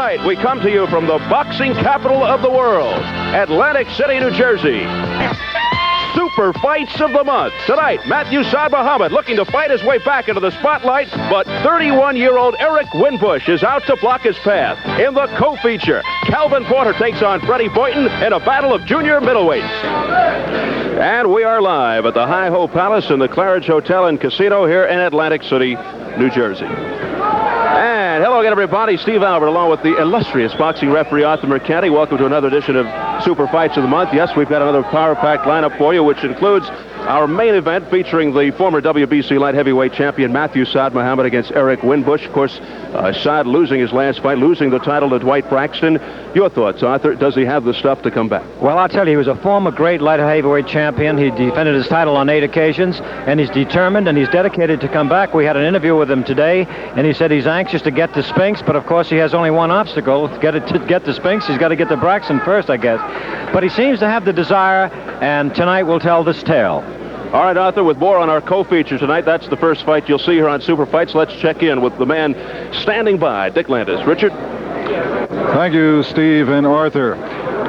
Tonight, we come to you from the boxing capital of the world, Atlantic City, New Jersey. Super Fights of the Month. Tonight, Matthew Saad Muhammad looking to fight his way back into the spotlight, but 31-year-old Eric Winbush is out to block his path. In the co-feature, Calvin Porter takes on Freddie Boynton in a battle of junior middleweights. And we are live at the Hi-Ho Palace in the Claridge Hotel and Casino here in Atlantic City, New Jersey. And hello again, everybody. Steve Albert, along with the illustrious boxing referee Arthur Mercante. Welcome to another edition of Super Fights of the Month. Yes, we've got another power-packed lineup for you, which includes our main event featuring the former WBC light heavyweight champion Matthew Saad Muhammad against Eric Winbush. Of course, Saad losing his last fight, losing the title to Dwight Braxton. Your thoughts, Arthur? Does he have the stuff to come back? Well, I'll tell you, he was a former great light heavyweight champion. He defended his title on 8 occasions, and he's determined and he's dedicated to come back. We had an interview with him today, and he said he's anxious to get to Spinks, but of course he has only one obstacle. To get to Spinks, he's got to get to Braxton first, I guess. But he seems to have the desire, and tonight we'll tell this tale. All right, Arthur, with more on our co-feature tonight, that's the first fight you'll see here on Super Fights. Let's check in with the man standing by, Dick Landis. Richard? Thank you, Steve and Arthur.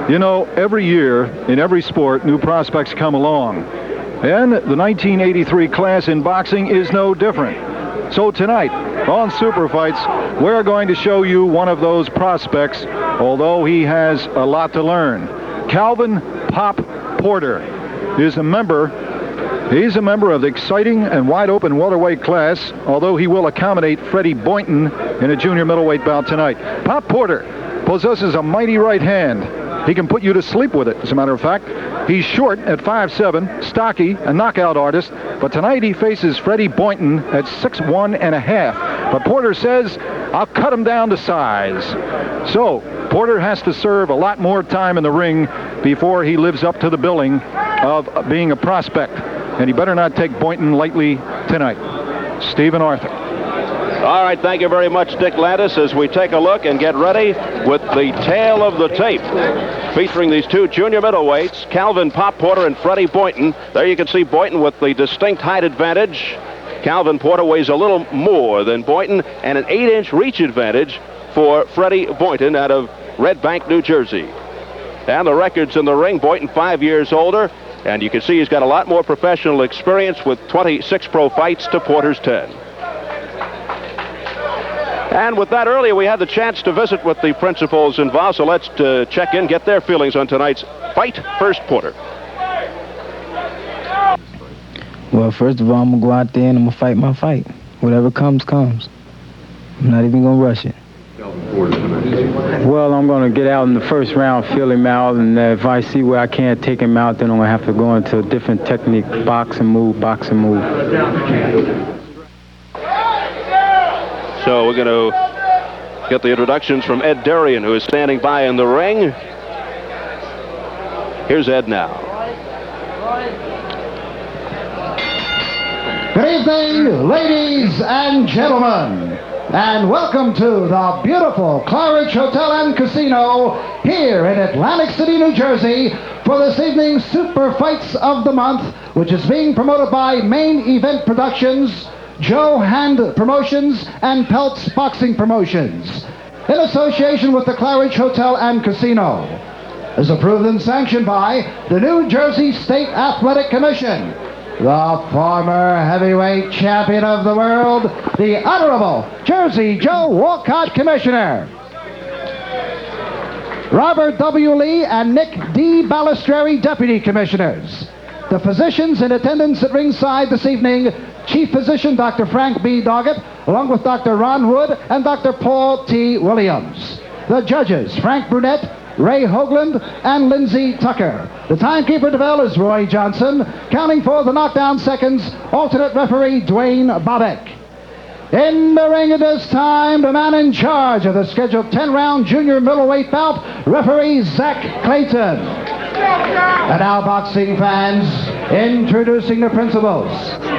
You know, every year, in every sport, new prospects come along. And the 1983 class in boxing is no different. So tonight, on Super Fights, we're going to show you one of those prospects, although he has a lot to learn. Calvin "Pop" Porter is a member. He's a member of the exciting and wide-open welterweight class, although he will accommodate Freddie Boynton in a junior middleweight bout tonight. Pop Porter possesses a mighty right hand. He can put you to sleep with it, as a matter of fact. He's short at 5'7", stocky, a knockout artist, but tonight he faces Freddie Boynton at 6'1½". But Porter says, I'll cut him down to size. So, Porter has to serve a lot more time in the ring before he lives up to the billing of being a prospect. And he better not take Boynton lightly tonight. Steve and Arthur. All right, thank you very much, Dick Landis, as we take a look and get ready with the tale of the tape, featuring these two junior middleweights, Calvin "Pop" Porter and Freddie Boynton. There you can see Boynton with the distinct height advantage. Calvin Porter weighs a little more than Boynton, and an 8-inch reach advantage for Freddie Boynton out of Red Bank, New Jersey. And the records in the ring, Boynton 5 years older, and you can see he's got a lot more professional experience with 26 pro fights to Porter's 10. And with that, earlier we had the chance to visit with the principals involved, so let's check in, get their feelings on tonight's fight. First, Porter. Well, first of all, I'm going to go out there and I'm going to fight my fight. Whatever comes, comes. I'm not even going to rush it. Well, I'm going to get out in the first round, feel him out, and if I see where I can't take him out, then I'm going to have to go into a different technique, boxing move. So we're going to get the introductions from Ed Darien, who is standing by in the ring. Here's Ed now. Good evening, ladies and gentlemen, and welcome to the beautiful Claridge Hotel and Casino here in Atlantic City, New Jersey, for this evening's Super Fights of the Month, which is being promoted by Main Event Productions, Joe Hand Promotions, and Peltz Boxing Promotions, in association with the Claridge Hotel and Casino. Is approved and sanctioned by the New Jersey State Athletic Commission, the former heavyweight champion of the world, the Honorable Jersey Joe Walcott Commissioner, Robert W. Lee and Nick D. Balistreri Deputy Commissioners. The physicians in attendance at ringside this evening, Chief Physician Dr. Frank B. Doggett, along with Dr. Ron Wood and Dr. Paul T. Williams. The judges, Frank Brunette, Ray Hoagland, and Lindsay Tucker. The timekeeper to bell is Roy Johnson. Counting for the knockdown seconds, alternate referee Dwayne Bobek. In the ring at this time, the man in charge of the scheduled 10-round junior middleweight bout, referee Zach Clayton. And now, boxing fans, introducing the principals.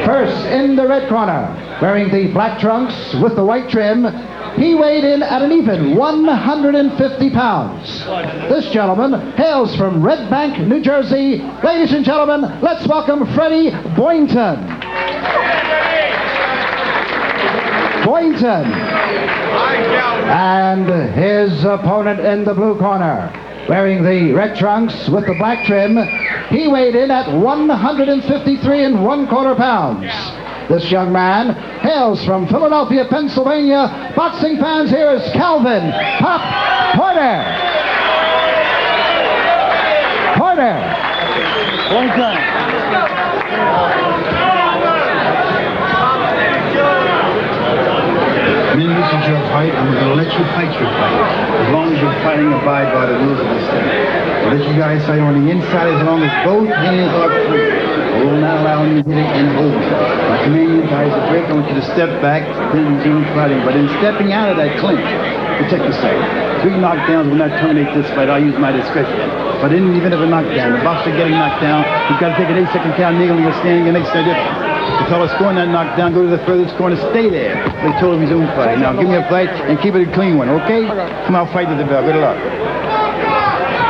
First, in the red corner, wearing the black trunks with the white trim, he weighed in at an even 150 pounds. This gentleman hails from Red Bank, New Jersey. Ladies and gentlemen, let's welcome Freddie Boynton. Boynton. And his opponent in the blue corner, wearing the red trunks with the black trim, he weighed in at 153 1/4 pounds. This young man hails from Philadelphia, Pennsylvania. Boxing fans, here is Calvin "Pop" Porter. Porter. Boynton. This is your fight. I'm going to let you fight your fight. As long as you're fighting, abide by the rules of this thing. I'll let you guys fight on the inside as long as both hands are free. I will not allow you to hit it and hold it. My command you guys to break. I want you to step back, then resume fighting. But in stepping out of that clinch, protect yourself. 3 knockdowns will not terminate this fight. I'll use my discretion. But even if a knockdown, the boxer getting knocked down, you've got to take an 8-second count, kneeling or standing, and makes no difference. The fellow scoring that knockdown, go to the furthest corner, stay there. They told him his own fight. Now give me a fight and keep it a clean one, okay? Come out, fight to the bell. Good luck.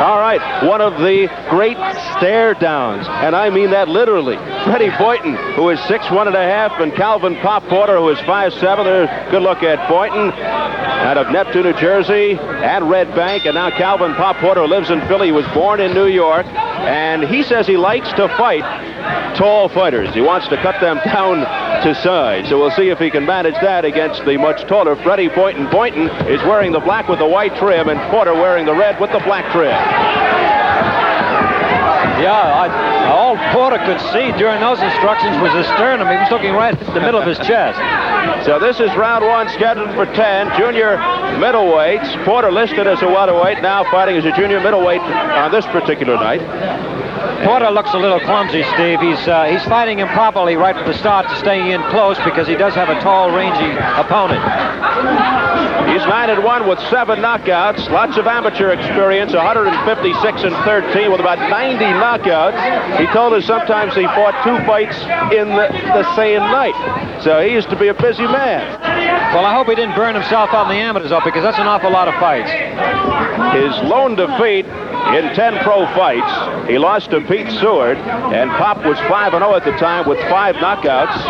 All right, one of the great stare downs, and I mean that literally. Freddie Boynton, who is 6'1 1/2, and Calvin "Pop" Porter, who is 5'7". There's a good look at Boynton out of Neptune, New Jersey, and Red Bank, and now Calvin "Pop" Porter, who lives in Philly. He was born in New York, and he says he likes to fight tall fighters. He wants to cut them down to size. So we'll see if he can manage that against the much taller Freddie Boynton. Boynton is wearing the black with the white trim, and Porter wearing the red with the black trim. Yeah, all Porter could see during those instructions was his sternum. He was looking right at the middle of his chest. So this is round 1, scheduled for 10. Junior middleweights. Porter listed as a welterweight, now fighting as a junior middleweight on this particular night. Porter looks a little clumsy, Steve. He's fighting improperly right from the start to stay in close because he does have a tall, rangy opponent. He's 9-1 with 7 knockouts. Lots of amateur experience, 156-13 with about 90 knockouts. He told us sometimes he fought 2 fights in the same night. So he used to be a busy man. Well, I hope he didn't burn himself out in the amateurs, though, because that's an awful lot of fights. His lone defeat in 10 pro fights, he lost to Pete Seward, and Pop was 5-0 at the time with 5 knockouts.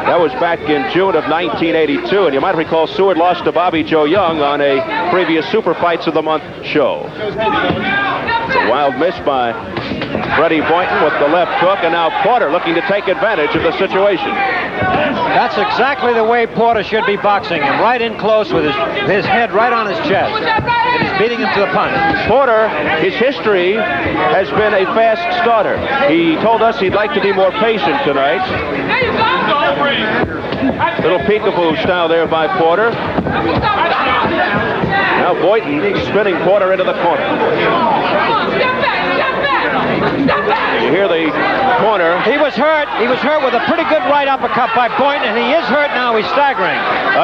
That was back in June of 1982, and you might recall Seward lost to Bobby Joe Young on a previous Super Fights of the Month show. It's a wild miss by Freddie Boynton with the left hook, and now Porter looking to take advantage of the situation. That's exactly the way Porter should be boxing him, right in close with his head right on his chest. And he's beating him to the punch. Porter, his history has been a fast starter. He told us he'd like to be more patient tonight. Little peekaboo style there by Porter. Now Boynton spinning Porter into the corner. You hear the corner. He was hurt. He was hurt with a pretty good right uppercut by Boynton, and he is hurt now. He's staggering.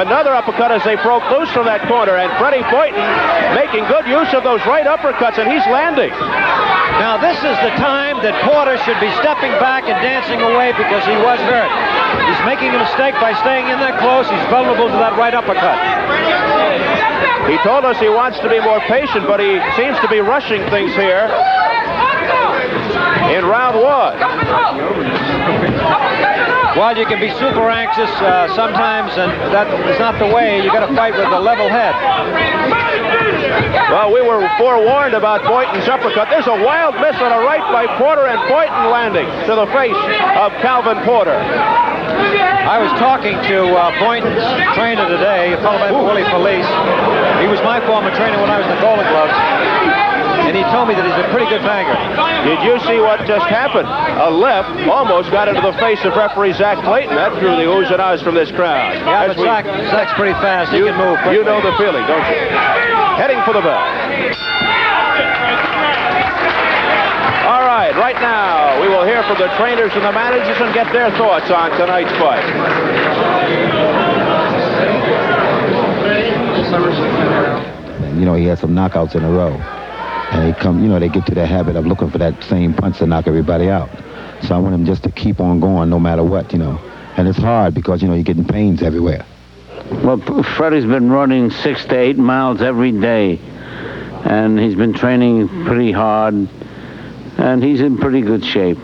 Another uppercut as they broke loose from that corner, and Freddie Boynton making good use of those right uppercuts, and he's landing. Now this is the time that Porter should be stepping back and dancing away because he was hurt. He's making a mistake by staying in that close. He's vulnerable to that right uppercut. He told us he wants to be more patient, but he seems to be rushing things here in round 1. Well, you can be super anxious sometimes, and that is not the way. You got to fight with a level head. Well, we were forewarned about Boynton's uppercut. There's a wild miss on a right by Porter, and Boynton landing to the face of Calvin Porter. I was talking to Boynton's trainer today, a fellow named Willie Felice. He was my former trainer when I was in the Golden Gloves. And he told me that he's a pretty good banger. Did you see what just happened? A left almost got into the face of referee Zach Clayton. That drew the oohs and ahs from this crowd. Yeah, but Zach's pretty fast. He can move quickly. You know the feeling, don't you? Heading for the bell. All right now, we will hear from the trainers and the managers and get their thoughts on tonight's fight. You know, he had some knockouts in a row. And they get to the habit of looking for that same punch to knock everybody out. So I want him just to keep on going no matter what, And it's hard because, you're getting pains everywhere. Well, Freddie's been running 6 to 8 miles every day. And he's been training pretty hard. And he's in pretty good shape.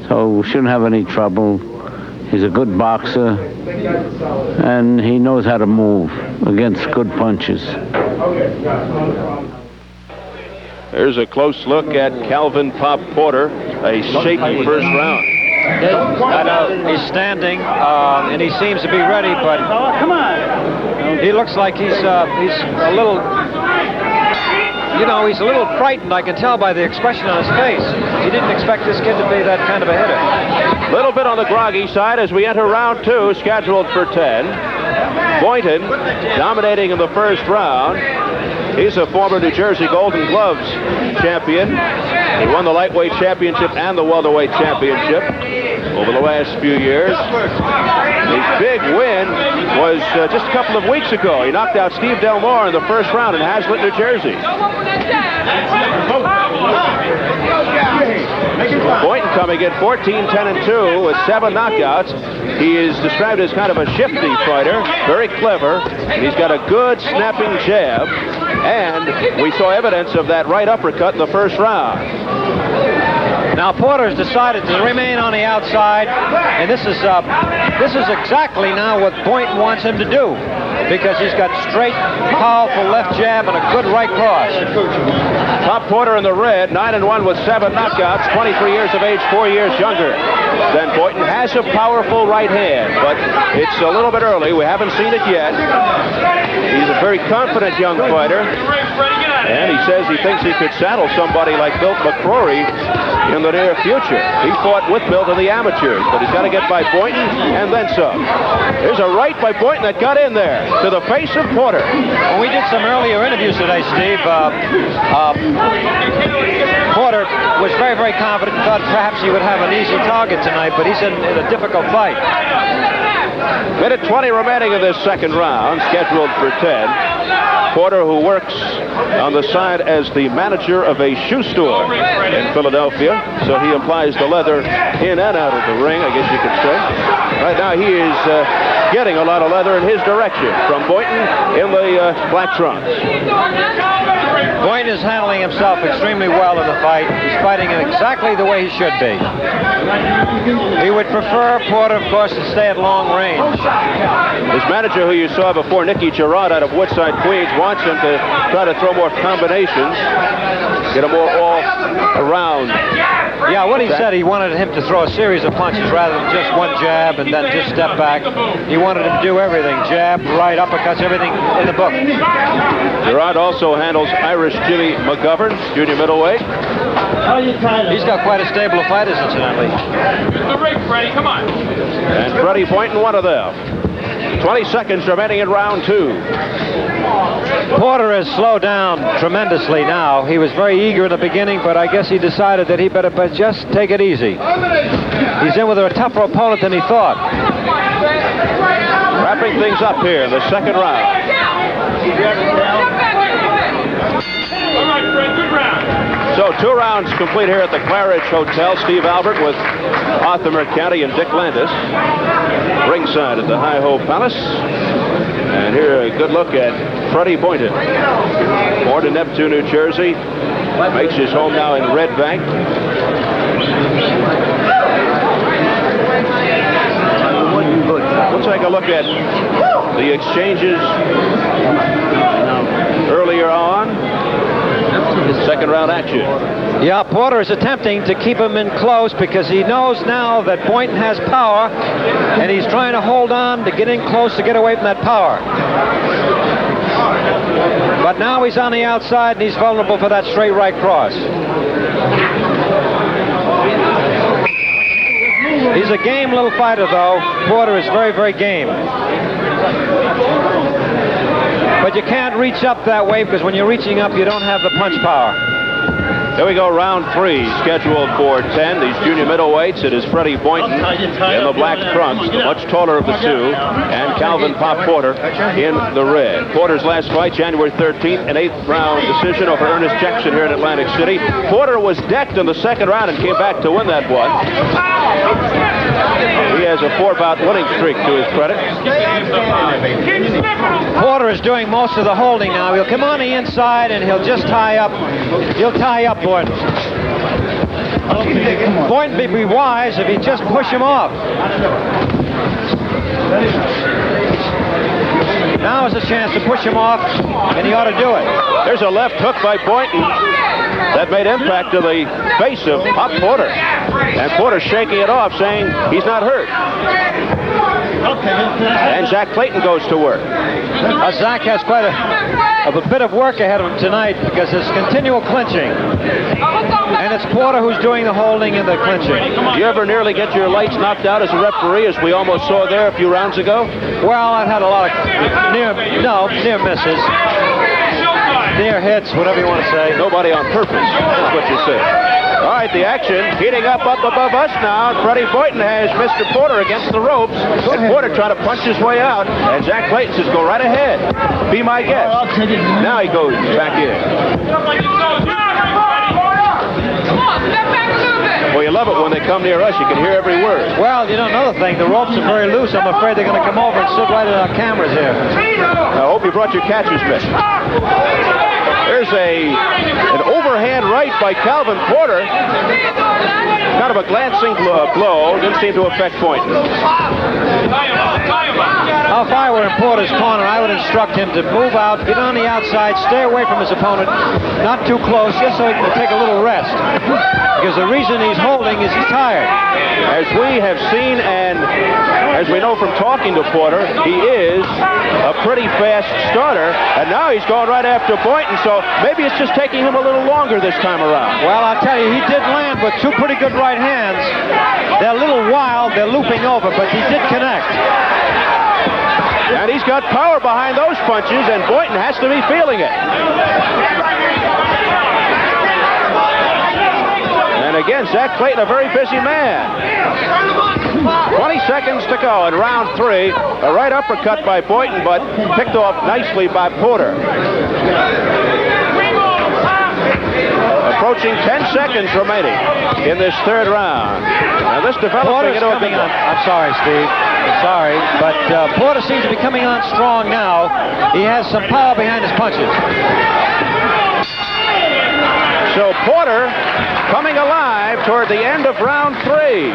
So we shouldn't have any trouble. He's a good boxer, and he knows how to move against good punches. Here's a close look at Calvin Pop Porter, a shaky first round. I know he's standing, and he seems to be ready, but he looks like he's a little, he's a little frightened. I can tell by the expression on his face. He didn't expect this kid to be that kind of a hitter. Little bit on the groggy side as we enter round 2, scheduled for 10. Boynton dominating in the first round. He's a former New Jersey Golden Gloves champion. He won the lightweight championship and the welterweight championship over the last few years. His big win was just a couple of weeks ago. He knocked out Steve Delmore in the first round in Hazlet, New Jersey. Boynton coming in 14-10-2 with 7 knockouts. He is described as kind of a shifty fighter, very clever. He's got a good snapping jab, and we saw evidence of that right uppercut in the first round. Now Porter's decided to remain on the outside, and this is exactly now what Boynton wants him to do, because he's got straight, powerful left jab and a good right cross. Pop Porter in the red, 9-1 with 7 knockouts, 23 years of age, 4 years younger than Boynton. Has a powerful right hand, but it's a little bit early. We haven't seen it yet. He's a very confident young fighter, and he says he thinks he could saddle somebody like Milt McCrory in the near future. He fought with Milt in the amateurs, but he's got to get by Boynton and then some. There's a right by Boynton that got in there to the face of Porter. When we did some earlier interviews today, Steve, Porter was very, very confident and thought perhaps he would have an easy target tonight, but he's in a difficult fight. Minute 20 remaining in this second round, scheduled for 10. Porter, who works on the side as the manager of a shoe store in Philadelphia, so he applies the leather in and out of the ring, I guess you could say. Right now he is getting a lot of leather in his direction from Boynton in the black trunks. Boynton is handling himself extremely well in the fight. He's fighting in exactly the way he should be. He would prefer Porter, of course, to stay at long range. His manager, who you saw before, Nicky Gerard out of Woodside, Queens, wants him to try to throw more combinations, get him more all around. Yeah, what he said, he wanted him to throw a series of punches rather than just one jab and then just step back. He wanted him to do everything, jab, right, uppercuts, everything in the book. Gerard also handles Irish Jimmy McGovern, junior middleweight. He's got quite a stable of fighters, incidentally. The ring, Freddie, come on. And Freddie Boynton, one of them. 20 seconds remaining in round 2. Porter has slowed down tremendously now. He was very eager in the beginning, but I guess he decided that he better just take it easy. He's in with a tougher opponent than he thought. Wrapping things up here in the second round. All right, Fred, good round. So 2 rounds complete here at the Claridge Hotel. Steve Albert with Arthur Mercati and Dick Landis ringside at the Hi-Ho Palace. And here a good look at Freddie Boynton. Born in Neptune, New Jersey. Makes his home now in Red Bank. We'll take a look at the exchanges earlier on. Second round action. Yeah, Porter is attempting to keep him in close because he knows now that Boynton has power, and he's trying to hold on to get in close to get away from that power. But now he's on the outside, and he's vulnerable for that straight right cross. He's a game little fighter, though. Porter is very, very game. But you can't reach up that way because when you're reaching up, you don't have the punch power. There we go, round 3, scheduled for 10. These junior middleweights, it is Freddie Boynton in the black trunks, the much taller of the two, and Calvin Pop Porter in the red. Porter's last fight, January 13th, an 8th round decision over Ernest Jackson here in Atlantic City. Porter was decked in the second round and came back to win that one. He has a 4-bout winning streak to his credit. Porter is doing most of the holding now. He'll come on the inside and he'll just tie up. He'll tie up Boynton. Boynton would be wise if he just push him off. Now is a chance to push him off, and he ought to do it. There's a left hook by Boynton that made impact to the face of Pop Porter. And Porter shaking it off, saying he's not hurt. And Zach Clayton goes to work. Zach has quite a bit of work ahead of him tonight because there's continual clinching. And it's Porter who's doing the holding and the clinching. Do you ever nearly get your lights knocked out as a referee, as we almost saw there a few rounds ago? Well, I've had a lot of near misses. Near hits, whatever you want to say. Nobody on purpose, that's what you say. All right, the action heating up above us now. Freddie Boynton has Mr. Porter against the ropes. And Porter trying to punch his way out. And Zach Clayton says, go right ahead. Be my guest. Now he goes back in. Well, you love it when they come near us. You can hear every word. Well, you know another thing. The ropes are very loose. I'm afraid they're going to come over and sit right in our cameras here. I hope you brought your catcher's mitt. There's an overhand right by Calvin Porter. Kind of a glancing blow. Didn't seem to affect Boynton. Now, if I were in Porter's corner, I would instruct him to move out, get on the outside, stay away from his opponent, not too close, just so he can take a little rest. Because the reason he's holding is he's tired. As we have seen and as we know from talking to Porter, he is a pretty fast starter. And now he's going right after Boynton, so maybe it's just taking him a little longer this time around. Well, I'll tell you, he did land with two pretty good right hands. They're a little wild, they're looping over, but he did connect. And he's got power behind those punches, and Boynton has to be feeling it. And again, Zach Clayton, a very busy man. 20 seconds to go in round 3. A right uppercut by Boynton, but picked off nicely by Porter. Approaching 10 seconds remaining in this third round. Now this developing into a big one. I'm sorry, Steve. I'm sorry, but Porter seems to be coming on strong now. He has some power behind his punches. So Porter coming alive toward the end of round 3.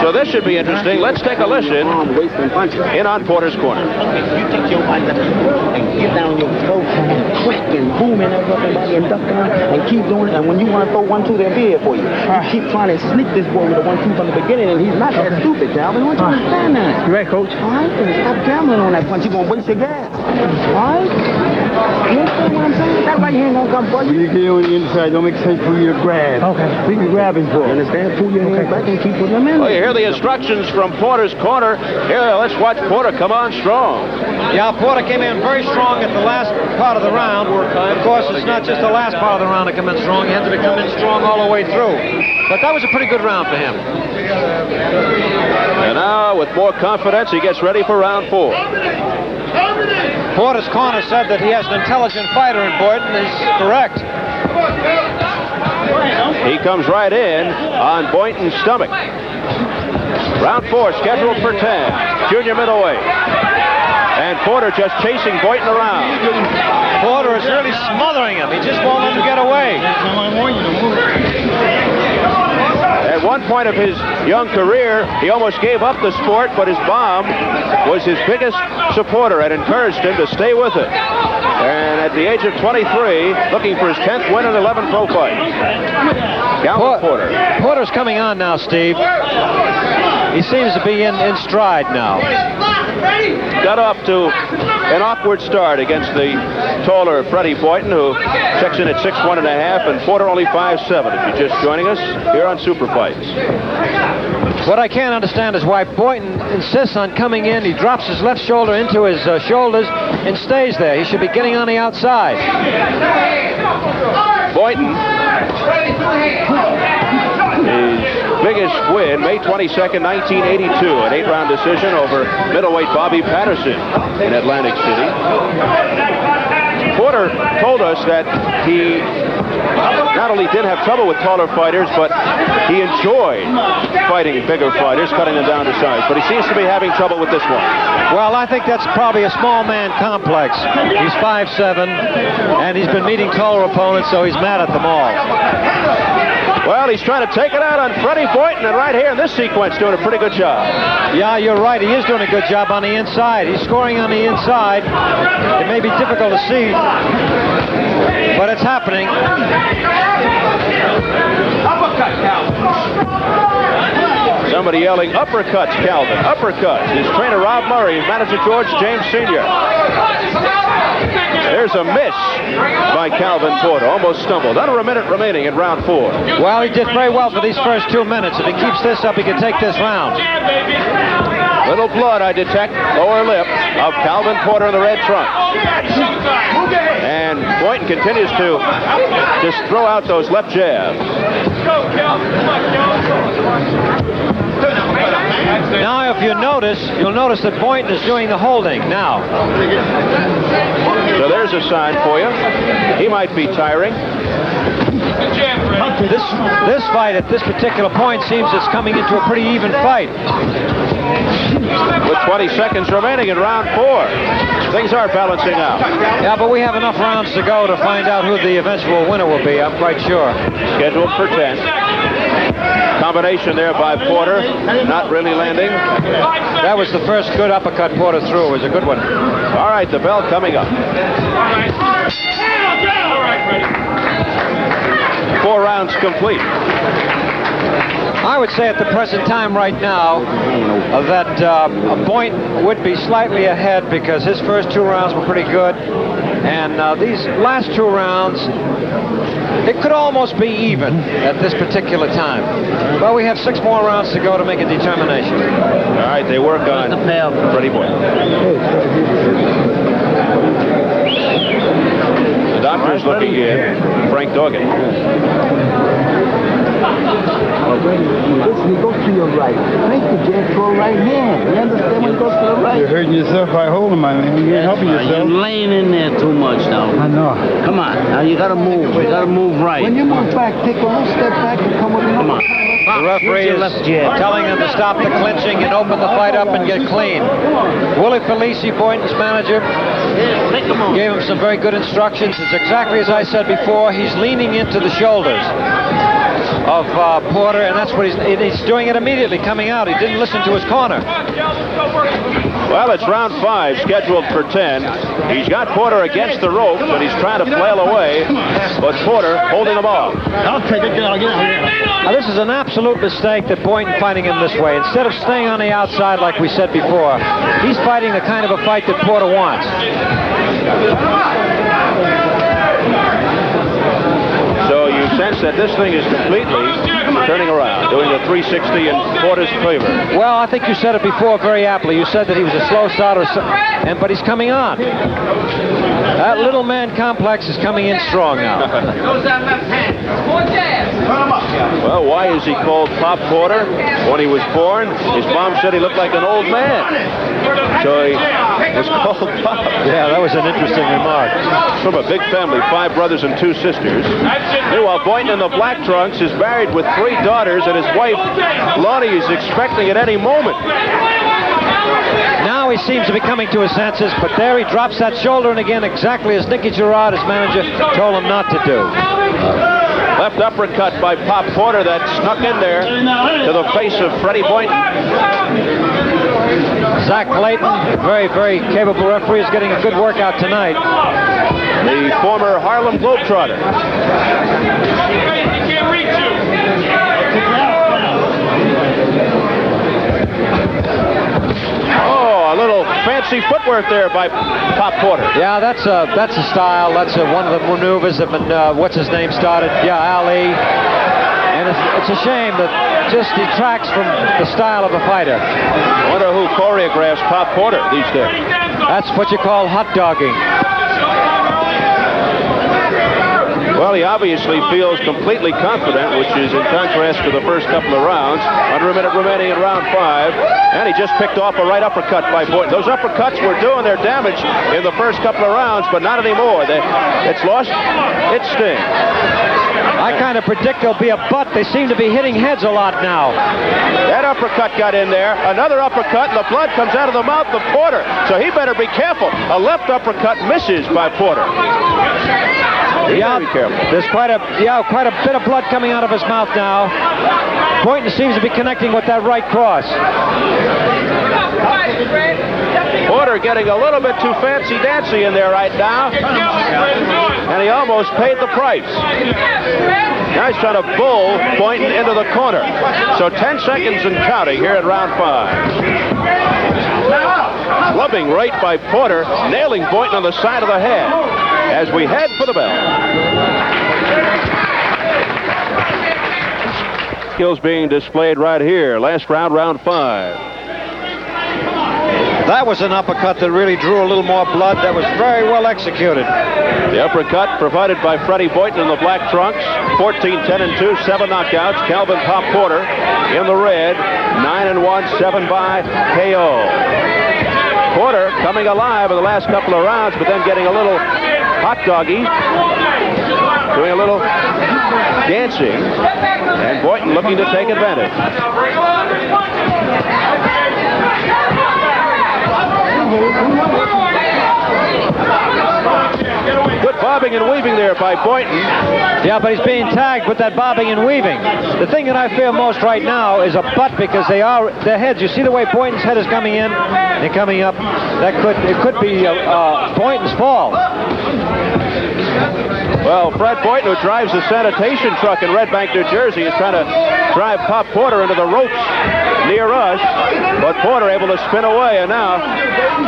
So this should be interesting. Let's take a listen in on Porter's corner. You take your body and get down your throat and quick and boom and everybody and duck down and keep doing it. And when you want to throw 1-2, they'll be here for you. You keep trying to sneak this boy with a 1-2 from the beginning, and he's not that stupid, Calvin. Don't you understand that? You're right, Coach. All right, then stop gambling on that punch. You're going to waste your gas. All right? You understand what I'm saying? That right hand going to come for you. When you get on the inside, don't make sense for you to grab. Okay. What are you grabbing for? You understand? Pull your hand back and keep putting them in. Well, you hear the instructions from Porter's corner. Here, let's watch Porter come on strong. Yeah, Porter came in very strong at the last part of the round. Of course, it's not just the last part of the round to come in strong. He had to come in strong all the way through. But that was a pretty good round for him. And now, with more confidence, he gets ready for round 4. Porter's corner said that he has an intelligent fighter in Boynton. He's correct. He comes right in on Boynton's stomach. Round 4 scheduled for 10. Junior middleweight. And Porter just chasing Boynton around. Porter is really smothering him. He just won't let him get away. At one point of his young career, he almost gave up the sport, but his mom was his biggest supporter and encouraged him to stay with it. And at the age of 23, looking for his 10th win in 11 pro fights. Porter. Porter's coming on now, Steve. He seems to be in stride now. Got off to an awkward start against the taller Freddie Boynton, who checks in at 6'1.5", and Porter only 5'7". If you're just joining us here on Super Fights. What I can't understand is why Boynton insists on coming in. He drops his left shoulder into his shoulders and stays there. He should be getting on the outside. Boynton, his biggest win, May 22nd, 1982, an 8-round decision over middleweight Bobby Patterson in Atlantic City. Porter told us that he not only did have trouble with taller fighters, but he enjoyed fighting bigger fighters, cutting them down to size. But he seems to be having trouble with this one. Well, I think that's probably a small man complex. He's 5'7", and he's been meeting taller opponents, so he's mad at them all. Well, he's trying to take it out on Freddie Boynton, and right here in this sequence, doing a pretty good job. Yeah, you're right. He is doing a good job on the inside. He's scoring on the inside. It may be difficult to see, but it's happening. Uppercut, Somebody yelling, uppercuts, Calvin, uppercuts. His trainer, Rob Murray, his manager, George James Sr. There's a miss by Calvin Porter. Almost stumbled. Under a minute remaining in round 4. Well, he did very well for these first 2 minutes. If he keeps this up, he can take this round. Little blood, I detect, lower lip of Calvin Porter in the red trunks. And Boynton continues to just throw out those left jabs. Now, if you'll notice that Boynton is doing the holding now. So there's a sign for you. He might be tiring. This fight at this particular point seems it's coming into a pretty even fight. With 20 seconds remaining in round 4. Things are balancing out. Yeah, but we have enough rounds to go to find out who the eventual winner will be, I'm quite sure. Scheduled for 10. Combination there by Porter, not really landing. That was the first good uppercut Porter threw. It was a good one. All right, the bell coming up. 4 rounds complete. I would say at the present time right now that Boynton would be slightly ahead because his first 2 rounds were pretty good. And these last 2 rounds, it could almost be even at this particular time. But we have 6 more rounds to go to make a determination. All right, they work on Freddie Boynton. The doctor's looking in. Frank Doggett. Listen, he goes to your right. Thank you, Jack, for a right hand. You understand when he goes to the right? You're hurting yourself by holding my man. You ain't helping yourself. You're laying in there too much now. I know. Come on. Now you got to move. You got to move right. When you move back, take a little step back and come with another. Come on. The referee is telling him to stop the clinching and open the fight up and get clean. Willie Felici, Boynton's manager, gave him some very good instructions. It's exactly as I said before. He's leaning into the shoulders of Porter, and that's what he's doing it immediately, coming out. He didn't listen to his corner. Well, it's round 5, scheduled for 10. He's got Porter against the ropes, and he's trying to flail away, but Porter holding him off. I'll take it. I'll get it. Now, this is an absolute mistake that Boynton fighting him this way. Instead of staying on the outside like we said before, he's fighting the kind of a fight that Porter wants. So you sense that this thing is completely turning around, doing a 360 in Porter's favor. Well, I think you said it before very aptly. You said that he was a slow starter, but he's coming on. That little man complex is coming in strong now. Well, why is he called Pop Porter? When he was born, his mom said he looked like an old man. So he was called Pop. Yeah, that was an interesting remark. From a big family, 5 brothers and 2 sisters. Meanwhile, Boynton in the black trunks is married with 3 daughters, and his wife, Lonnie, is expecting at any moment. Now he seems to be coming to his senses, but there he drops that shoulder, and again, exactly as Nicky Girard, his manager, told him not to do. Left uppercut by Pop Porter that snuck in there to the face of Freddie Boynton. Zach Clayton, very, very capable referee, is getting a good workout tonight. The former Harlem Globetrotter. Oh, a little fancy footwork there by Pop Porter. Yeah, that's a style. That's one of the maneuvers that what's his name started. Yeah, Ali. And it's a shame that just detracts from the style of a fighter. I wonder who choreographs Pop Porter these days. That's what you call hot dogging. Well, he obviously feels completely confident, which is in contrast to the first couple of rounds. Under a minute remaining in round 5. And he just picked off a right uppercut by Boynton. Those uppercuts were doing their damage in the first couple of rounds, but not anymore. It's lost its sting. I kind of predict there'll be a butt. They seem to be hitting heads a lot now. That uppercut got in there. Another uppercut, and the blood comes out of the mouth of Porter. So he better be careful. A left uppercut misses by Porter. Yeah, be careful. there's quite a bit of blood coming out of his mouth now. Boynton seems to be connecting with that right cross. Porter getting a little bit too fancy-dancy in there right now. And he almost paid the price. Now he's trying to bull Boynton into the corner. So 10 seconds and counting here in round 5. Clubbing right by Porter, nailing Boynton on the side of the head as we head for the bell. Skills being displayed right here. Last round, round 5. That was an uppercut that really drew a little more blood. That was very well executed. The uppercut provided by Freddie Boynton in the black trunks. 14, 10, and 2, 7 knockouts. Calvin Pop Porter in the red. 9 and 1, 7 by KO. Porter coming alive in the last couple of rounds, but then getting a little hot doggy, doing a little dancing, and Boynton looking to take advantage. Good bobbing and weaving there by Boynton. Yeah, but he's being tagged with that bobbing and weaving. The thing that I fear most right now is a butt, because their heads. You see the way Boynton's head is coming in and coming up. It could be Boynton's fall. Well, Fred Boynton, who drives a sanitation truck in Red Bank, New Jersey, is trying to drive Pop Porter into the ropes near us, but Porter able to spin away, and now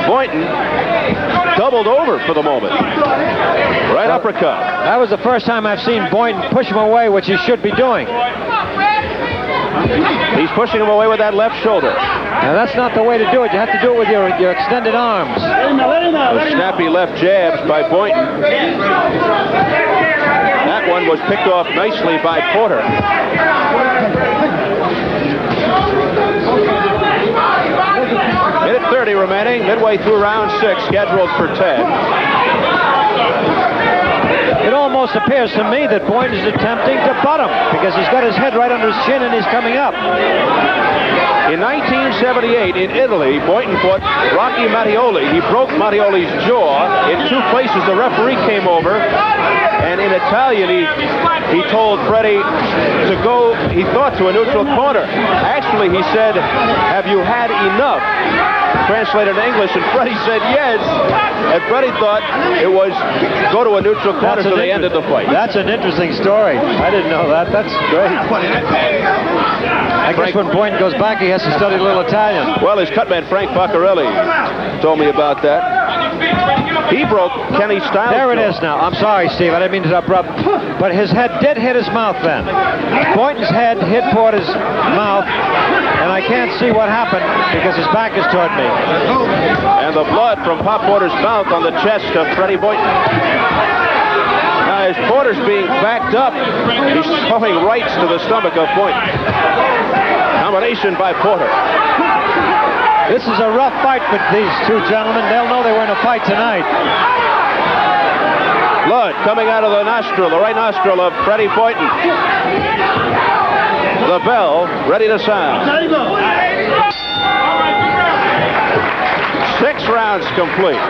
Boynton doubled over for the moment. Right uppercut. That was the first time I've seen Boynton push him away, which he should be doing. He's pushing him away with that left shoulder. Now, that's not the way to do it. You have to do it with your extended arms. Those snappy left jabs by Boynton. That one was picked off nicely by Porter. Minute 30 remaining, midway through round 6, scheduled for 10. It almost appears to me that Boynton is attempting to butt him, because he's got his head right under his chin and he's coming up. In 1978, in Italy, Boynton fought Rocky Mattioli. He broke Mattioli's jaw. In 2 places, the referee came over, and in Italian, he told Freddie to go, he thought, to a neutral corner. Actually, he said, "Have you had enough?" Translated in English, and Freddie said yes. And Freddie thought it was go to a neutral corner, so they ended the fight. That's an interesting story. I didn't know that. That's great. I guess when Boynton goes back, he has to study a little Italian. Well, his cutman, Frank Baccarelli, told me about that. He broke Kenny Styles' There it jaw. is now. I'm sorry, Steve. I didn't mean to interrupt. But his head did hit his mouth then. Boynton's head hit Porter's mouth, and I can't see what happened because his back is toward me. And the blood from Pop Porter's mouth on the chest of Freddie Boynton. Now, as Porter's being backed up, he's showing rights to the stomach of Boynton. Combination by Porter. This is a rough fight for these two gentlemen. They'll know they were in a fight tonight. Blood coming out of the nostril, the right nostril of Freddie Boynton. The bell ready to sound. 6 rounds complete.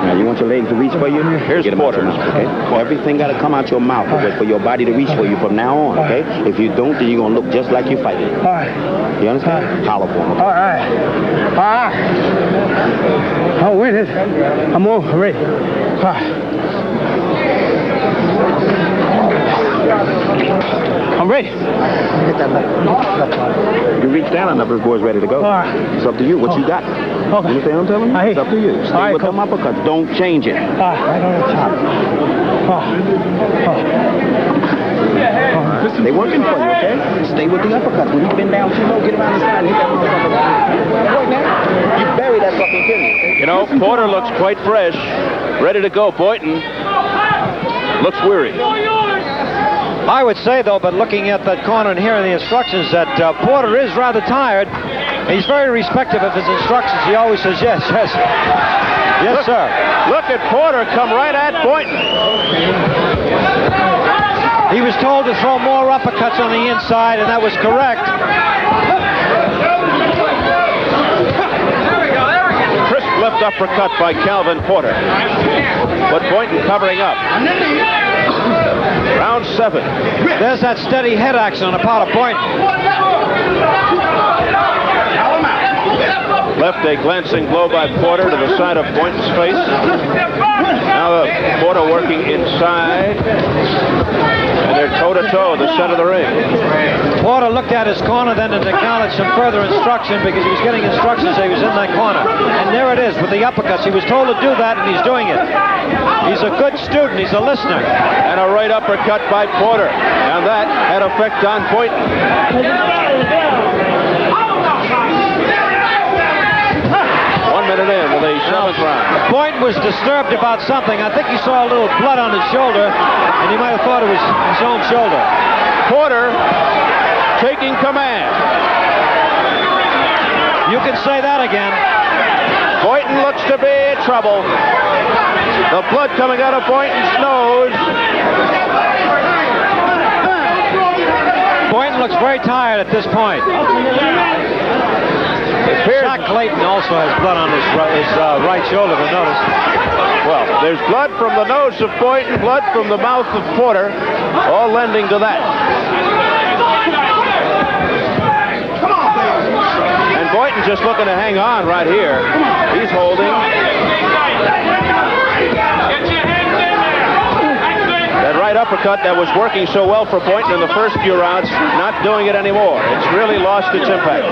Now, you want your legs to reach for you? Here's Get them out your Porter's. mouth, okay? Everything got to come out your mouth for your body to reach for you from now on, okay? If you don't, then you're going to look just like you're fighting. All right. You understand? Holler for him. All right. All right. I'll win it. I'm all ready. All right. I'm ready. You reach down enough, this boy's ready to go. All right. It's up to you. What you got? Okay. You understand what I'm telling you? It's up to you. Stay with them uppercuts. Don't change it. Right on the top. They working for you, okay? Stay with the uppercuts. When you bend down too low, get around the side and hit that motherfucker. Right now, you bury that fucking pin. You know, Porter looks quite fresh, ready to go. Boynton looks weary. I would say, though, but looking at that corner and hearing the instructions, that Porter is rather tired. He's very respectful of his instructions. He always says, yes, yes. Yes, sir. Look at Porter come right at Boynton. He was told to throw more uppercuts on the inside, and that was correct. Crisp left left uppercut by Calvin Porter. But Boynton covering up. Round 7. There's that steady head action on the part of Boynton. Left a glancing blow by Porter to the side of Boynton's face. Now Porter working inside. And they're toe-to-toe in the center of the ring. Porter looked at his corner then and acknowledged some further instruction because he was getting instructions as he was in that corner. And there it is with the uppercuts. He was told to do that, and he's doing it. He's a good student. He's a listener. And a right uppercut by Porter. And that had effect on Boynton. 1 minute in with a 7th round. Boynton was disturbed about something. I think he saw a little blood on his shoulder, and he might have thought it was his own shoulder. Porter taking command. You can say that again. Boynton looks to be in trouble. The blood coming out of Boynton's nose. Boynton looks very tired at this point. Saad Clayton also has blood on his right shoulder, if you notice. Well, there's blood from the nose of Boynton, blood from the mouth of Porter, all lending to that. And Boynton just looking to hang on right here. He's holding. That right uppercut that was working so well for Boynton in the first few rounds, not doing it anymore. It's really lost its impact.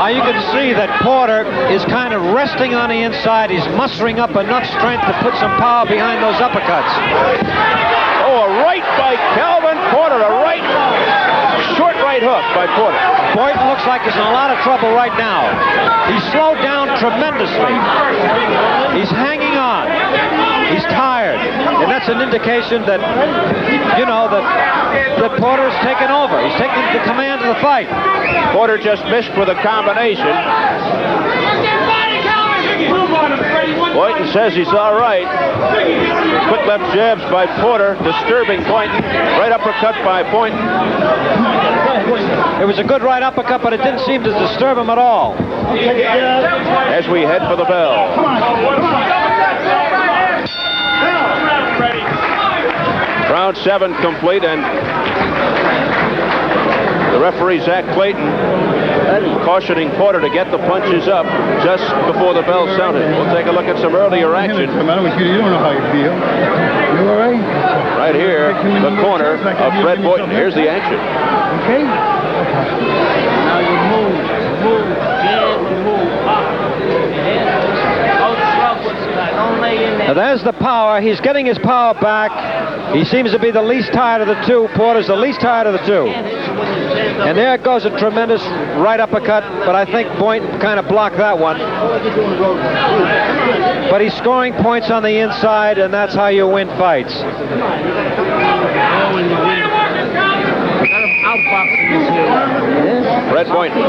You can see that Porter is kind of resting on the inside. He's mustering up enough strength to put some power behind those uppercuts. Oh, a right by Calvin Porter, a right, short right hook by Porter. Boynton looks like he's in a lot of trouble right now. He's slowed down tremendously. He's hanging on. He's tired. And that's an indication that, that Porter's taken over. He's taking the command of the fight. Porter just missed with a combination. Boynton says he's all right. Quick left jabs by Porter, disturbing Boynton. Right uppercut by Boynton. It was a good right uppercut, but it didn't seem to disturb him at all. As we head for the bell. Round 7 complete, and the referee, Zach Clayton, cautioning Porter to get the punches up just before the bell sounded. We'll take a look at some earlier action. You don't know how you feel. You all right? Right here, the corner of Fred Boynton. Here's the action. Okay? Now you move, jab, move. Now there's the power. He's getting his power back. He seems to be the least tired of the two. Porter's the least tired of the two. And there goes a tremendous right uppercut, but I think Boynton kind of blocked that one. But he's scoring points on the inside, and that's how you win fights. Fred Boynton.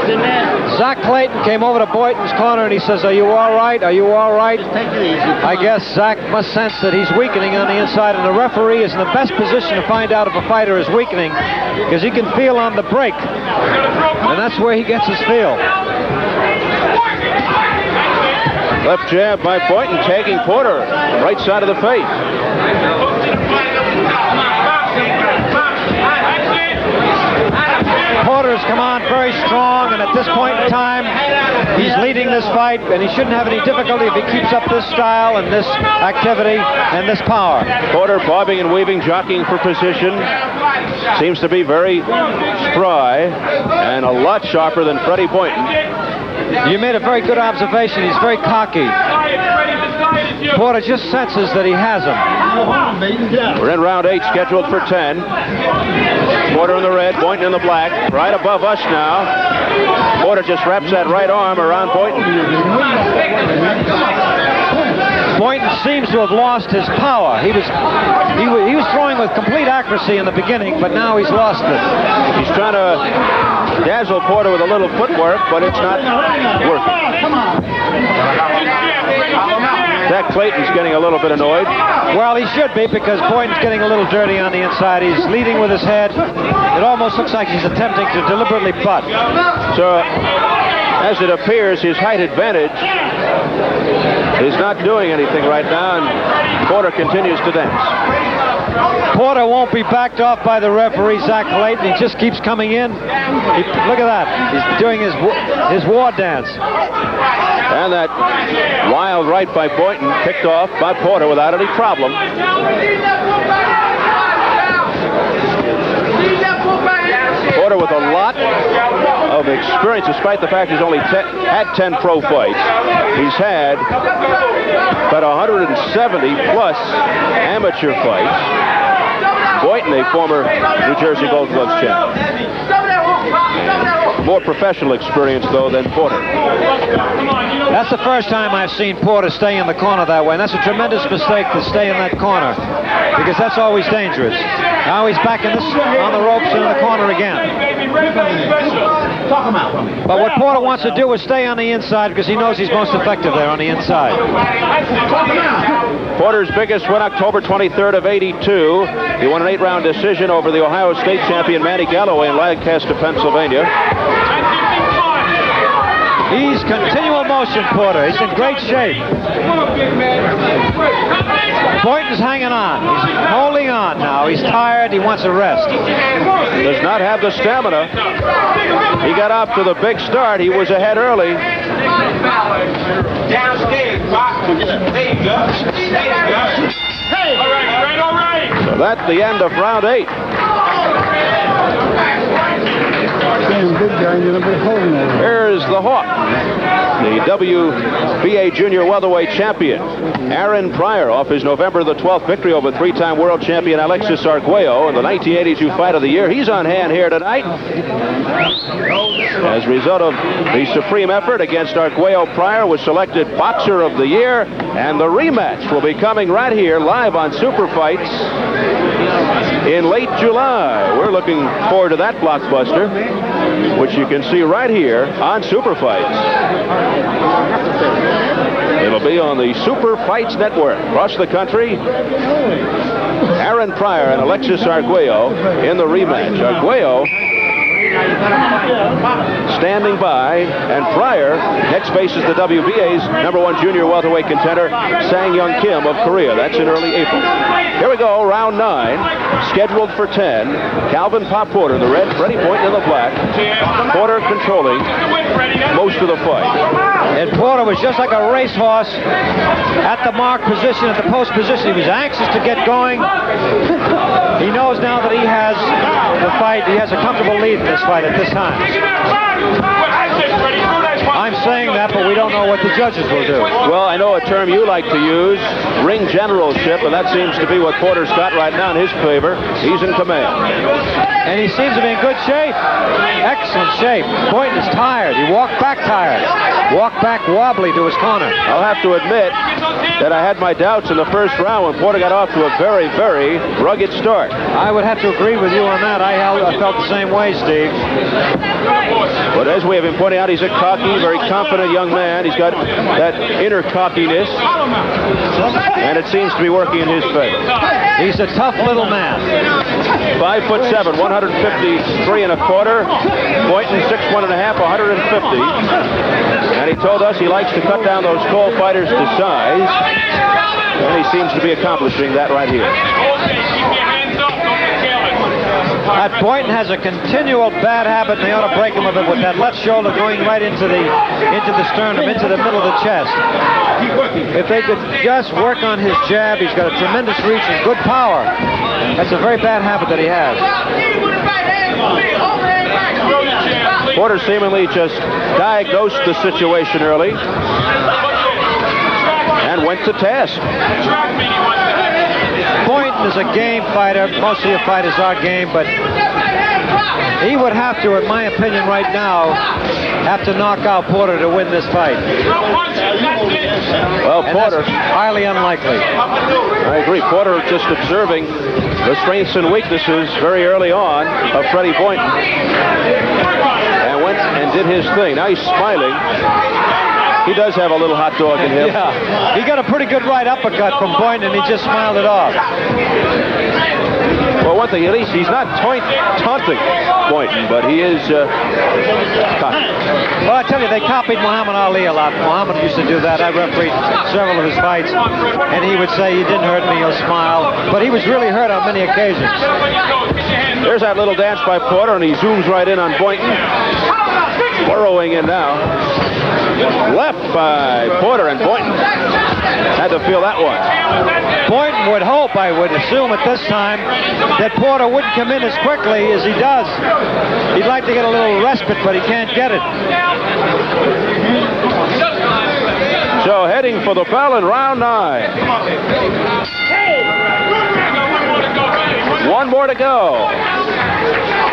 Zach Clayton came over to Boynton's corner and he says, "Are you all right? Are you all right?" I guess Zach must sense that he's weakening on the inside, and the referee is in the best position to find out if a fighter is weakening because he can feel on the break, and that's where he gets his feel. Left jab by Boynton, tagging Porter, right side of the face. Porter's come on very strong, and at this point in time, he's leading this fight, and he shouldn't have any difficulty if he keeps up this style and this activity and this power. Porter bobbing and weaving, jockeying for position. Seems to be very spry and a lot sharper than Freddie Boynton. You made a very good observation. He's very cocky. Porter just senses that he has him. We're in round 8, scheduled for 10. Porter in the red, Boynton in the black. Right above us now. Porter just wraps that right arm around Boynton. Boynton seems to have lost his power. He was throwing with complete accuracy in the beginning, but now he's lost it. He's trying to dazzle Porter with a little footwork, but it's not working. Zach Clayton's getting a little bit annoyed. Well, he should be, because Boynton's getting a little dirty on the inside. He's leading with his head. It almost looks like he's attempting to deliberately butt. So, as it appears, his height advantage is not doing anything right now, and Porter continues to dance. Porter won't be backed off by the referee, Zach Clayton. He just keeps coming in. Look at that. He's doing his war dance. And that wild right by Boynton picked off by Porter without any problem. Porter with a lot of experience, despite the fact he's only had 10 pro fights. He's had about 170 plus amateur fights. Boynton, a former New Jersey Gold Gloves champ. More professional experience, though, than Porter. That's the first time I've seen Porter stay in the corner that way, and that's a tremendous mistake to stay in that corner, because that's always dangerous. Now he's back on the ropes and in the corner again. But what Porter wants to do is stay on the inside, because he knows he's most effective there on the inside. Porter's biggest win, October 23rd of '82. He won an 8-round decision over the Ohio State champion Manny Galloway in Lancaster, Pennsylvania. He's continual motion, Porter. He's in great shape. Boynton's hanging on. He's holding on now. He's tired. He wants a rest. Does not have the stamina. He got off to the big start. He was ahead early. Downstairs, Bob. There you go. Hey! All right, all right. So that's the end of round 8. Here's the Hawk, the WBA Junior Welterweight champion, Aaron Pryor, off his November the 12th victory over 3-time world champion Alexis Arguello in the 1982 Fight of the Year. He's on hand here tonight. As a result of the supreme effort against Arguello, Pryor was selected Boxer of the Year, and the rematch will be coming right here live on Super Fights in late July. We're looking forward to that blockbuster, which you can see right here on Super Fights. It'll be on the Super Fights Network across the country. Aaron Pryor and Alexis Arguello in the rematch. Arguello standing by, and Pryor next faces the WBA's #1 junior welterweight contender, Sang Young Kim of Korea. That's in early April. Here we go, round 9, scheduled for 10. Calvin Pop Porter in the red, Freddie Boynton in the black. Porter controlling most of the fight. And Porter was just like a racehorse at the mark position, at the post position. He was anxious to get going. He knows now that he has the fight. He has a comfortable lead in this fight at this time. I'm saying that, but we don't know what the judges will do. Well, I know a term you like to use, ring generalship, and that seems to be what Porter's got right now in his favor. He's in command. And he seems to be in good shape. Excellent shape. Boynton is tired. He walked back tired. Walked back wobbly to his corner. I'll have to admit that I had my doubts in the first round when Porter got off to a very, very rugged start. I would have to agree with you on that. I felt the same way, Steve. But as we have been pointing out, he's a cocky, very confident young man. He's got that inner cockiness, and it seems to be working in his favor. He's a tough little man. 5'7", 153 1/4. Boynton 6'1 1/2", 150. And he told us he likes to cut down those tall fighters to size, and he seems to be accomplishing that right here. That Boynton has a continual bad habit, and they ought to break him of it, with that left shoulder going right into the sternum, into the middle of the chest. If they could just work on his jab, he's got a tremendous reach and good power. That's a very bad habit that he has. Porter seemingly just diagnosed the situation early and went to task. Boynton is a game fighter. Most of your fighters are game, but he would have to, in my opinion right now, have to knock out Porter to win this fight. Well, Porter, highly unlikely. I agree. Porter just observing the strengths and weaknesses very early on of Freddie Boynton, and went and did his thing. Now he's smiling. He does have a little hot dog in him. Yeah. He got a pretty good right uppercut from Boynton, and he just smiled it off. Well, one thing, at least he's not taunting Boynton, but he is cocky. Well, I tell you, they copied Muhammad Ali a lot. Muhammad used to do that. I refereed several of his fights, and he would say, "You didn't hurt me," he'll smile. But he was really hurt on many occasions. There's that little dance by Porter, and he zooms right in on Boynton. Burrowing in now. Left by Porter, and Boynton had to feel that one. Boynton would hope, I would assume at this time, that Porter wouldn't come in as quickly as he does. He'd like to get a little respite, but he can't get it. So heading for the bell in round 9. One more to go.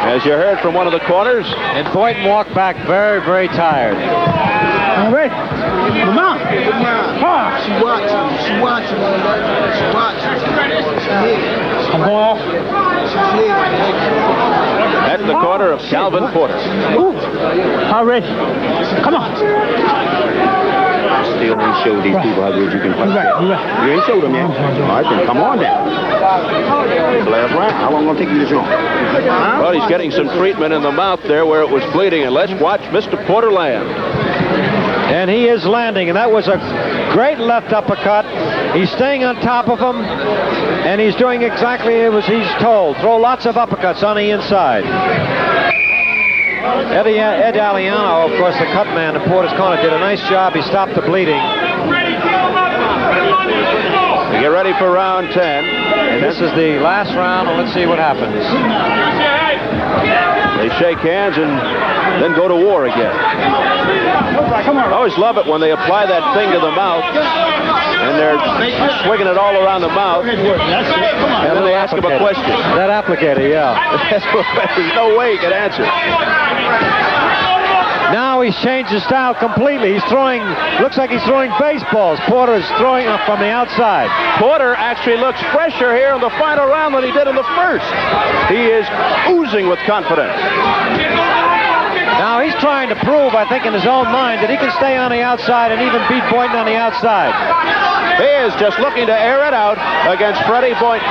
As you heard from one of the corners. And Boynton walked back very, very tired. All right. Come on. She watching. She watching. She watching. I'm going off. At the corner of Calvin Porter. All right. Come on. Still ain't showed these people how good you can fight. You ain't showed them yet. All right, then come on down. Last round. How long gonna take you to show? Huh? Well, he's getting some treatment in the mouth there where it was bleeding, and let's watch Mr. Porter land. And he is landing, and that was a great left uppercut. He's staying on top of him, and he's doing exactly as he's told. Throw lots of uppercuts on the inside. Ed Aliano, of course, the cut man in Porter's corner, did a nice job. He stopped the bleeding. We get ready for round 10. And this is the last round, and let's see what happens. They shake hands and then go to war again. I always love it when they apply that thing to the mouth, and they're swinging it all around the mouth, and then they ask him a question. That applicator, yeah. There's no way he can answer. Now he's changed his style completely. He's throwing, looks like he's throwing baseballs. Porter's throwing up from the outside. Porter actually looks fresher here in the final round than he did in the first. He is oozing with confidence. Now he's trying to prove, I think, in his own mind that he can stay on the outside and even beat Boynton on the outside. He is just looking to air it out against Freddie Boynton.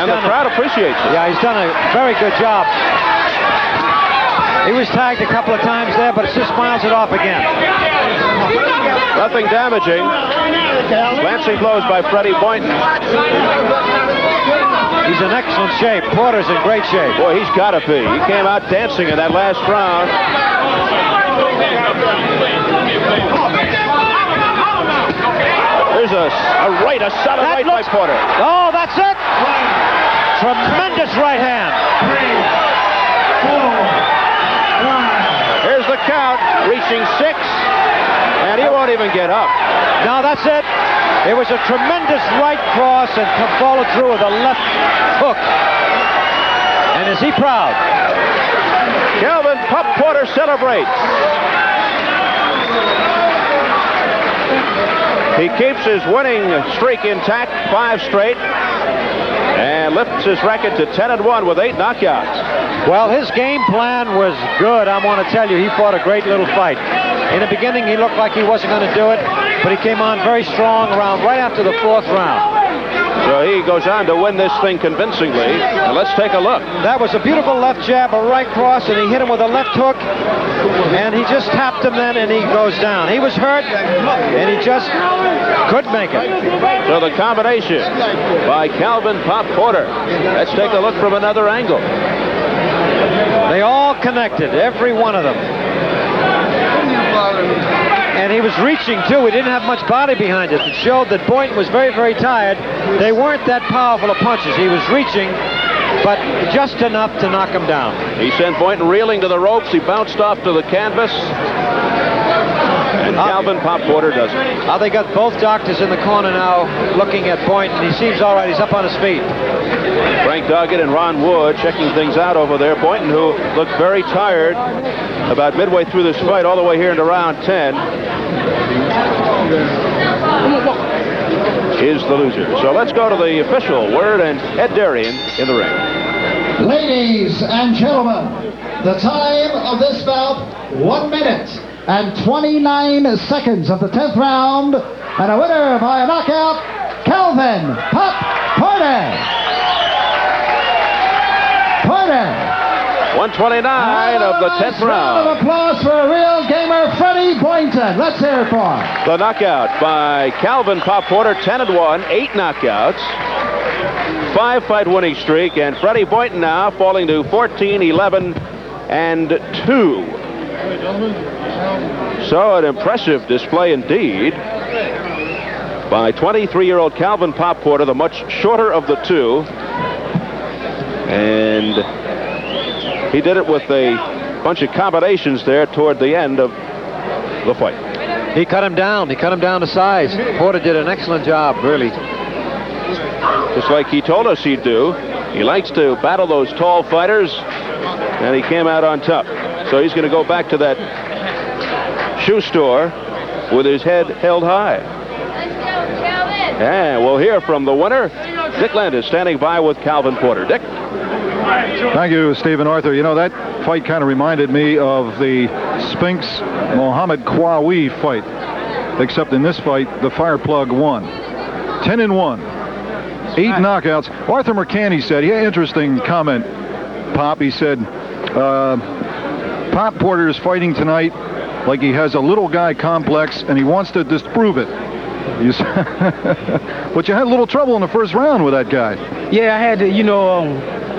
And the crowd appreciates it. Yeah, he's done a very good job. He was tagged a couple of times there, but it just smiles it off again. Nothing damaging. Glancing blows by Freddie Boynton. He's in excellent shape. Porter's in great shape. Boy, he's got to be. He came out dancing in that last round. There's a solid right by Porter. Oh, that's it! Tremendous right hand. 3, 4, 1. Here's the count, reaching 6, and he won't even get up. No, that's it. It was a tremendous right cross and followed through with a left hook. And is he proud? Calvin Pup Porter celebrates. He keeps his winning streak intact, 5 straight, and lifts his record to 10-1 with 8 knockouts. Well, his game plan was good. I want to tell you, he fought a great little fight. In the beginning, he looked like he wasn't going to do it, but he came on very strong right after the 4th round. So he goes on to win this thing convincingly. And let's take a look. That was a beautiful left jab, a right cross, and he hit him with a left hook, and he just tapped him then, and he goes down. He was hurt, and he just couldn't make it. So the combination by Calvin Pop Porter. Let's take a look from another angle. They all connected, every one of them. And he was reaching, too. He didn't have much body behind it. It showed that Boynton was very, very tired. They weren't that powerful of punches. He was reaching, but just enough to knock him down. He sent Boynton reeling to the ropes. He bounced off to the canvas. And Calvin Pop Porter doesn't. They got both doctors in the corner now looking at Boynton. He seems all right. He's up on his feet. Frank Doggett and Ron Wood checking things out over there. Boynton, who looked very tired about midway through this fight, all the way here into round 10, is the loser. So let's go to the official word, and Ed Darien in the ring. Ladies and gentlemen, the time of this bout, 1 minute, and 29 seconds of the 10th round, and a winner by a knockout, Calvin "Pop" Porter. 129 of the 10th round. Round of applause for a real gamer, Freddie Boynton. Let's hear it for him. The knockout by Calvin "Pop" Porter, 10-1, 8 knockouts, 5-fight winning streak, and Freddie Boynton now falling to 14-11-2. So an impressive display indeed by 23-year-old Calvin "Pop" Porter, the much shorter of the two. And he did it with a bunch of combinations there toward the end of the fight. He cut him down. He cut him down to size. Porter did an excellent job, really. Just like he told us he'd do. He likes to battle those tall fighters, and he came out on top. So he's going to go back to that shoe store with his head held high. And we'll hear from the winner. Dick Landis standing by with Calvin Porter. Dick? Thank you, Stephen Arthur. You know, that fight kind of reminded me of the Spinks Muhammad Qawi fight, except in this fight, the Fireplug won. 10-1, 8 knockouts. Arthur McCanny said, he had an interesting comment, Pop. He said, Pop Porter is fighting tonight like he has a little guy complex, and he wants to disprove it. But you had a little trouble in the first round with that guy. Yeah, I had to,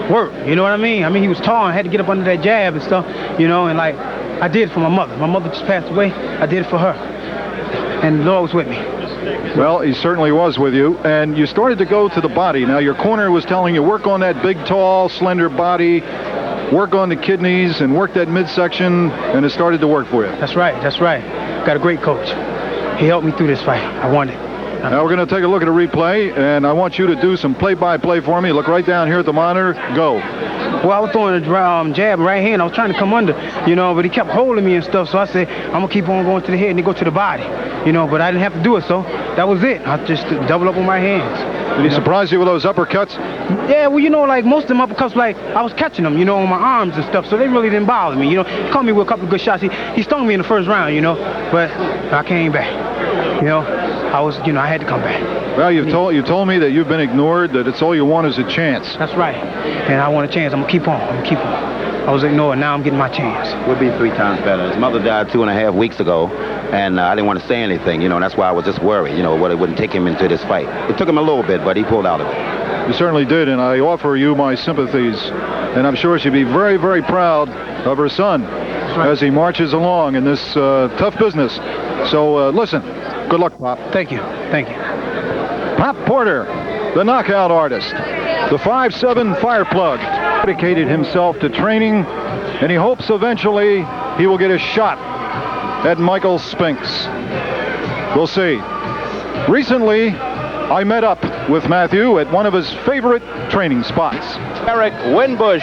work. You know what I mean? I mean, he was tall. I had to get up under that jab and stuff, and like, I did it for my mother. My mother just passed away. I did it for her. And the Lord was with me. Well, he certainly was with you. And you started to go to the body. Now, your corner was telling you, work on that big, tall, slender body, work on the kidneys, and work that midsection, and it started to work for you. That's right. That's right. Got a great coach. He helped me through this fight. I won it. Now we're going to take a look at a replay, and I want you to do some play-by-play for me. Look right down here at the monitor. Go. Well, I was throwing a jab right hand. I was trying to come under, but he kept holding me and stuff. So I said, I'm going to keep on going to the head and then go to the body, but I didn't have to do it. So that was it. I just double up on my hands. Did he surprise you with those uppercuts? Yeah, well, like most of them uppercuts, like I was catching them, on my arms and stuff. So they really didn't bother me. He caught me with a couple of good shots. He stung me in the first round, but I came back. I had to come back. Well, you told me that you've been ignored, that it's all you want is a chance. That's right. And I want a chance. I'm going to keep on. I was ignored. Now I'm getting my chance. We'll be 3 times better. His mother died 2.5 weeks ago, and I didn't want to say anything, and that's why I was just worried, what it wouldn't take him into this fight. It took him a little bit, but he pulled out of it. You certainly did, and I offer you my sympathies. And I'm sure she'd be very, very proud of her son as he marches along in this tough business. So, listen, good luck, Pop. Thank you. Pop Porter, the knockout artist, the 5'7" Fireplug, dedicated himself to training, and he hopes eventually he will get a shot at Michael Spinks. We'll see. Recently, I met up with Matthew at one of his favorite training spots. Eric Winbush.